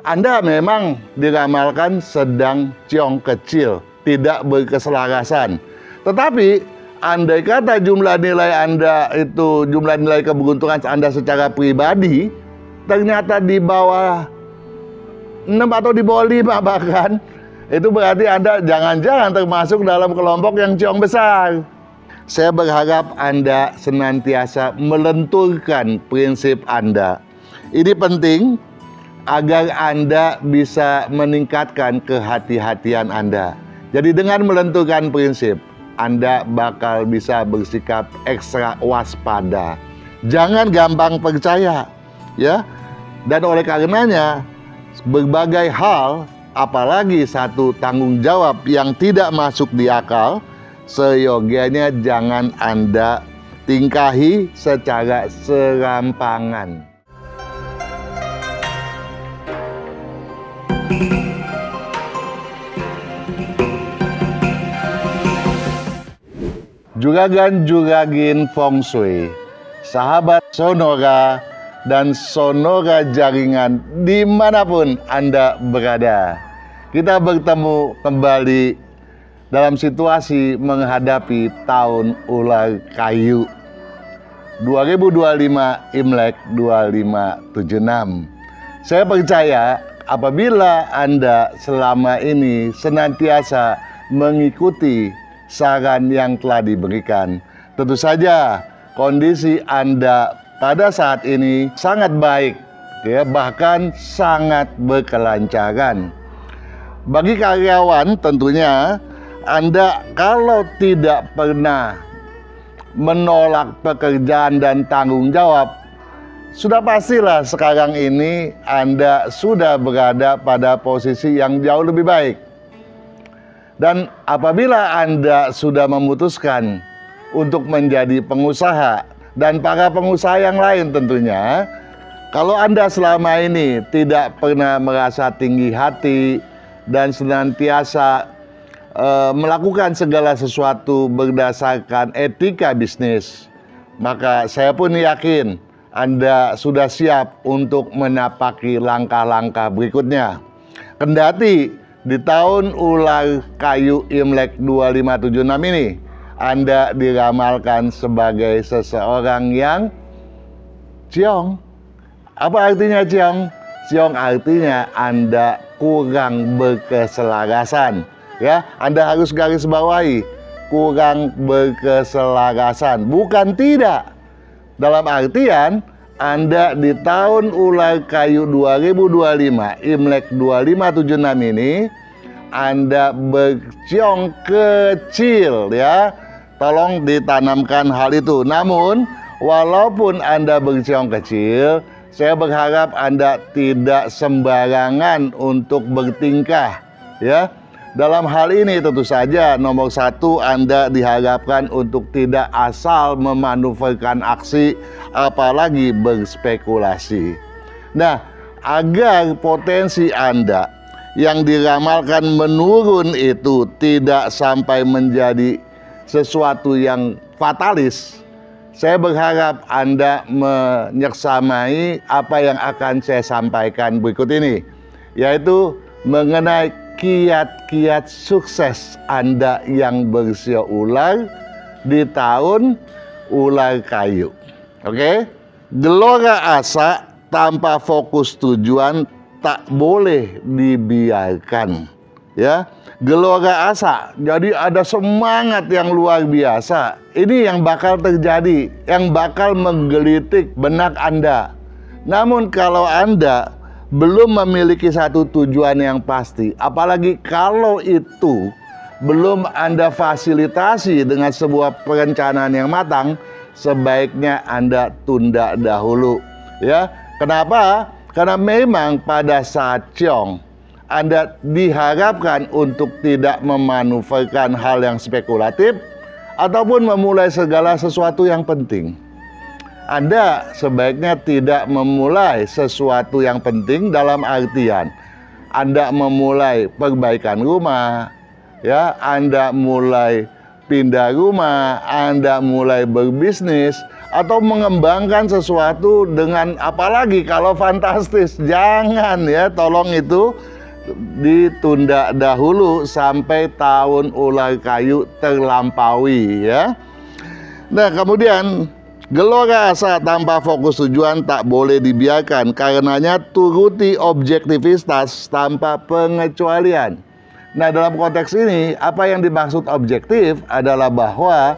Anda memang diramalkan sedang ciong kecil, tidak berkeselarasan. Tetapi andai kata jumlah nilai Anda itu, jumlah nilai keberuntungan Anda secara pribadi ternyata di bawah 6 atau di bawah 5 bahkan, itu berarti Anda jangan-jangan termasuk dalam kelompok yang ciong besar. Saya berharap Anda senantiasa melenturkan prinsip Anda. Ini penting agar Anda bisa meningkatkan kehati-hatian Anda. Jadi dengan melenturkan prinsip, Anda bakal bisa bersikap ekstra waspada. Jangan gampang percaya, ya. Dan oleh karenanya, berbagai hal, apalagi satu tanggung jawab yang tidak masuk di akal, seyogianya jangan Anda tingkahi secara serampangan. Juragan-juragin Feng Shui, sahabat Sonora dan Sonora jaringan dimanapun Anda berada. Kita bertemu kembali dalam situasi menghadapi tahun ular kayu 2025 Imlek 2576. Saya percaya apabila Anda selama ini senantiasa mengikuti saran yang telah diberikan, tentu saja kondisi Anda pada saat ini sangat baik, ya, bahkan sangat berkelancaran. Bagi karyawan tentunya Anda kalau tidak pernah menolak pekerjaan dan tanggung jawab, sudah pastilah sekarang ini Anda sudah berada pada posisi yang jauh lebih baik. Dan apabila Anda sudah memutuskan untuk menjadi pengusaha, dan para pengusaha yang lain tentunya, kalau Anda selama ini tidak pernah merasa tinggi hati dan senantiasa melakukan segala sesuatu berdasarkan etika bisnis, maka saya pun yakin Anda sudah siap untuk menapaki langkah-langkah berikutnya. Kendati di tahun ular kayu Imlek 2576 ini Anda diramalkan sebagai seseorang yang ciong. Apa artinya ciong? Ciong artinya Anda kurang berkeselarasan. Ya, Anda harus garis bawahi, kurang berkeselarasan, bukan tidak. Dalam artian Anda di tahun ular kayu 2025 Imlek 2576 ini Anda berciong kecil, ya. Tolong ditanamkan hal itu. Namun walaupun Anda berciong kecil, saya berharap Anda tidak sembarangan untuk bertingkah, ya. Dalam hal ini tentu saja nomor satu, Anda diharapkan untuk tidak asal memanuverkan aksi, apalagi berspekulasi. Nah, agar potensi Anda yang diramalkan menurun itu tidak sampai menjadi sesuatu yang fatalis, saya berharap Anda menyersamai apa yang akan saya sampaikan berikut ini, yaitu mengenai kiat-kiat sukses Anda yang bersio ular di tahun ular kayu. Oke? Gelora asa tanpa fokus tujuan tak boleh dibiarkan, ya. Gelora asa, jadi ada semangat yang luar biasa. Ini yang bakal terjadi, yang bakal menggelitik benak Anda. Namun kalau Anda belum memiliki satu tujuan yang pasti, apalagi kalau itu belum Anda fasilitasi dengan sebuah perencanaan yang matang, sebaiknya Anda tunda dahulu, ya. Kenapa? Karena memang pada saat ciong Anda diharapkan untuk tidak memanuverkan hal yang spekulatif ataupun memulai segala sesuatu yang penting. Anda sebaiknya tidak memulai sesuatu yang penting dalam artian Anda memulai perbaikan rumah, ya, Anda mulai pindah rumah, Anda mulai berbisnis, atau mengembangkan sesuatu dengan, apalagi kalau fantastis, jangan ya, tolong itu ditunda dahulu sampai tahun ular kayu terlampaui ya. Nah, kemudian gelora asa tanpa fokus tujuan tak boleh dibiarkan, karenanya turuti objektivitas tanpa pengecualian. Nah, dalam konteks ini apa yang dimaksud objektif adalah bahwa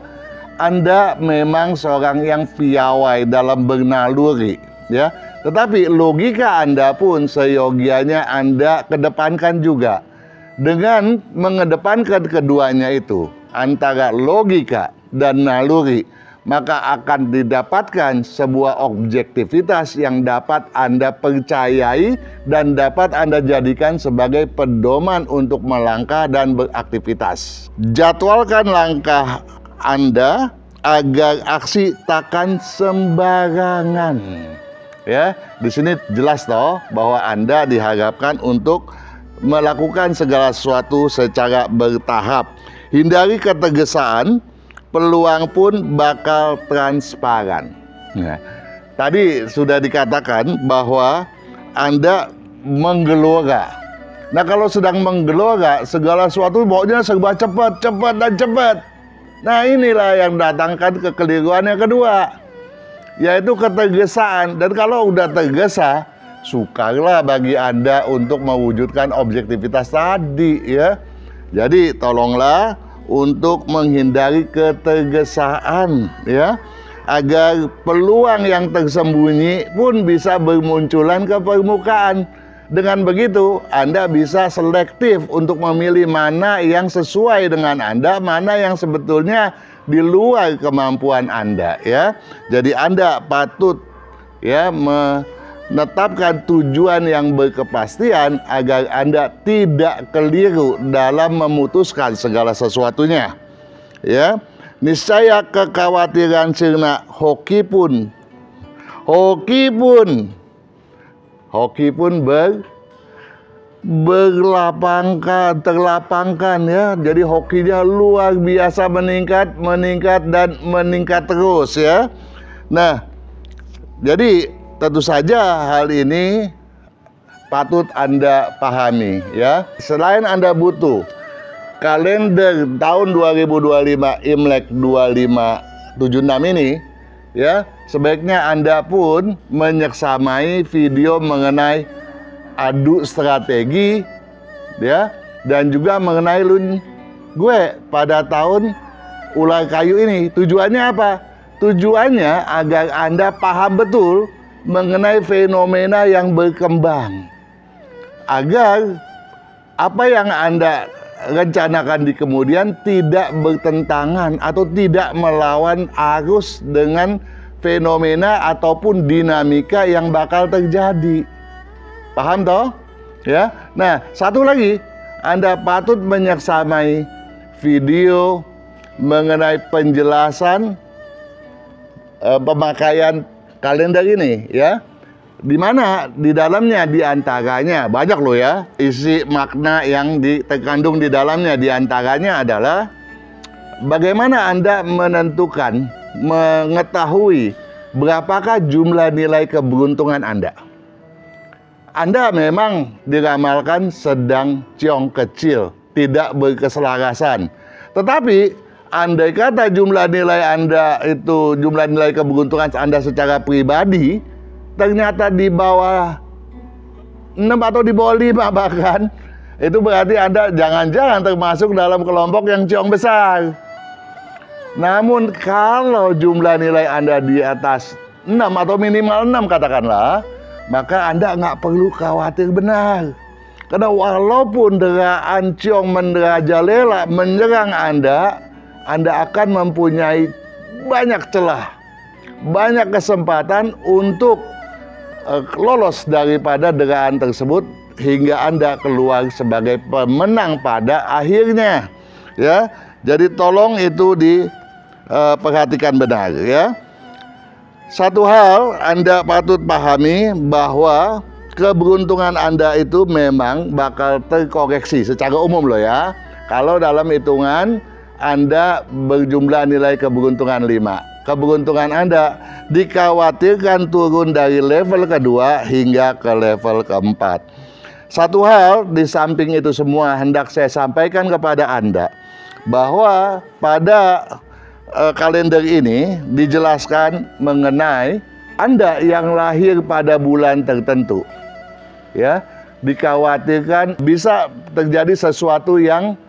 Anda memang seorang yang piawai dalam bernaluri ya. Tetapi logika Anda pun seyogianya Anda kedepankan juga. Dengan mengedepankan keduanya itu, antara logika dan naluri, maka akan didapatkan sebuah objektivitas yang dapat Anda percayai dan dapat Anda jadikan sebagai pedoman untuk melangkah dan beraktivitas. Jadwalkan langkah Anda agar aksi takkan sembarangan. Ya, di sini jelas toh bahwa Anda diharapkan untuk melakukan segala sesuatu secara bertahap. Hindari ketergesaan, peluang pun bakal transparan. Nah, tadi sudah dikatakan bahwa Anda menggelora. Nah, kalau sedang menggelora, segala sesuatu pokoknya serba cepat, cepat dan cepat. Nah, inilah yang mendatangkan kekeliruan yang kedua, yaitu ketergesaan. Dan kalau udah tergesa, sukarlah bagi Anda untuk mewujudkan objektivitas tadi ya. Jadi tolonglah untuk menghindari ketergesaan ya, agar peluang yang tersembunyi pun bisa bermunculan ke permukaan. Dengan begitu Anda bisa selektif untuk memilih mana yang sesuai dengan Anda, mana yang sebetulnya di luar kemampuan Anda ya. Jadi Anda patut ya menetapkan tujuan yang berkepastian agar Anda tidak keliru dalam memutuskan segala sesuatunya ya. Niscaya kekhawatiran sirna hoki pun terlapangkan ya. Jadi hokinya luar biasa meningkat dan meningkat terus ya. Nah, jadi tentu saja hal ini patut Anda pahami ya. Selain Anda butuh kalender tahun 2025 Imlek 2576 ini ya, sebaiknya Anda pun menyeksamai video mengenai adu strategi ya, dan juga mengenai gue pada tahun ular kayu ini. Tujuannya apa? Tujuannya agar Anda paham betul mengenai fenomena yang berkembang, agar apa yang Anda rencanakan di kemudian tidak bertentangan atau tidak melawan arus dengan fenomena ataupun dinamika yang bakal terjadi. Paham toh? Ya. Nah, satu lagi, Anda patut menyeksamai video mengenai penjelasan pemakaian kalender ini ya. Di mana di dalamnya diantaranya banyak loh ya, isi makna yang terkandung di dalamnya. Diantaranya adalah bagaimana Anda menentukan, mengetahui berapakah jumlah nilai keberuntungan Anda. Anda memang diramalkan sedang ciong kecil, tidak berkeselarasan. Tetapi andai kata jumlah nilai Anda itu, jumlah nilai keberuntungan Anda secara pribadi ternyata di bawah 6 atau di bawah 5 bahkan, itu berarti Anda jangan-jangan termasuk dalam kelompok yang ciong besar. Namun kalau jumlah nilai Anda di atas 6 atau minimal 6 katakanlah, maka Anda nggak perlu khawatir benar. Karena walaupun deraan ciong merajalela menyerang Anda akan mempunyai banyak celah, banyak kesempatan untuk lolos daripada deraan tersebut hingga Anda keluar sebagai pemenang pada akhirnya ya. Jadi tolong itu diperhatikan benar ya. Satu hal Anda patut pahami bahwa keberuntungan Anda itu memang bakal terkoreksi secara umum loh ya. Kalau dalam hitungan Anda berjumlah nilai keberuntungan 5, keberuntungan Anda dikhawatirkan turun dari level kedua hingga ke level keempat. Satu hal di samping itu semua hendak saya sampaikan kepada Anda, bahwa pada kalender ini dijelaskan mengenai Anda yang lahir pada bulan tertentu. Ya, dikhawatirkan bisa terjadi sesuatu yang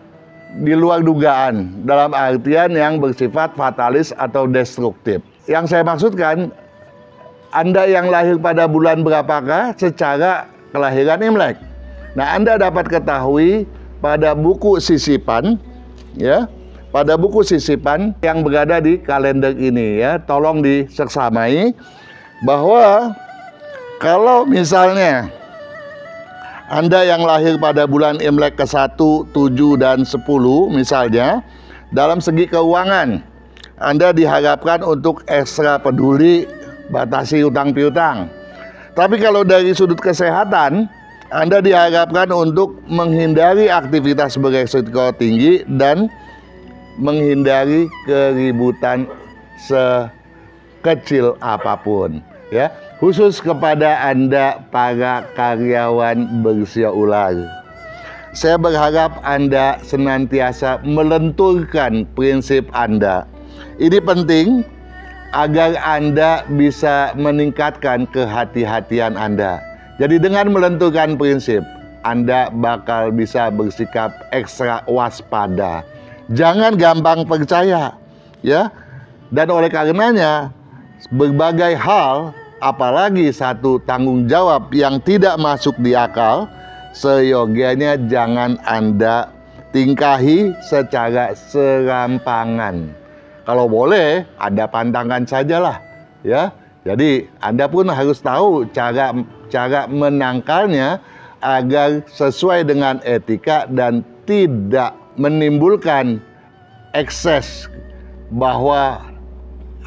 di luar dugaan, dalam artian yang bersifat fatalis atau destruktif. Yang saya maksudkan, Anda yang lahir pada bulan berapakah secara kelahiran Imlek. Nah, Anda dapat ketahui pada buku sisipan, ya, pada buku sisipan yang berada di kalender ini, ya, tolong diseksamai bahwa kalau misalnya Anda yang lahir pada bulan Imlek ke-1, 7, dan 10 misalnya, dalam segi keuangan Anda diharapkan untuk ekstra peduli, batasi utang piutang. Tapi kalau dari sudut kesehatan, Anda diharapkan untuk menghindari aktivitas beresiko tinggi dan menghindari keributan sekecil apapun, ya. Khusus kepada Anda para karyawan berusia ular. Saya berharap Anda senantiasa melenturkan prinsip Anda. Ini penting agar Anda bisa meningkatkan kehati-hatian Anda. Jadi dengan melenturkan prinsip, Anda bakal bisa bersikap ekstra waspada. Jangan gampang percaya, ya. Dan oleh karenanya, berbagai hal, apalagi satu tanggung jawab yang tidak masuk di akal, seyogianya jangan Anda tingkahi secara serampangan. Kalau boleh, ada pantangan sajalah, ya. Jadi Anda pun harus tahu cara menangkalnya agar sesuai dengan etika dan tidak menimbulkan ekses bahwa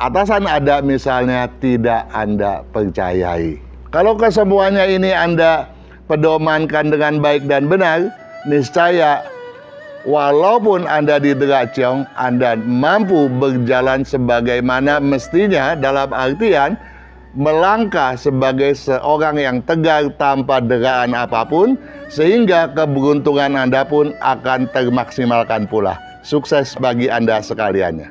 atasan Anda misalnya tidak Anda percayai. Kalau kesemuanya ini Anda pedomankan dengan baik dan benar, niscaya walaupun Anda didera ciong, Anda mampu berjalan sebagaimana mestinya, dalam artian melangkah sebagai seorang yang tegar tanpa deraan apapun, sehingga keberuntungan Anda pun akan termaksimalkan pula. Sukses bagi Anda sekaliannya.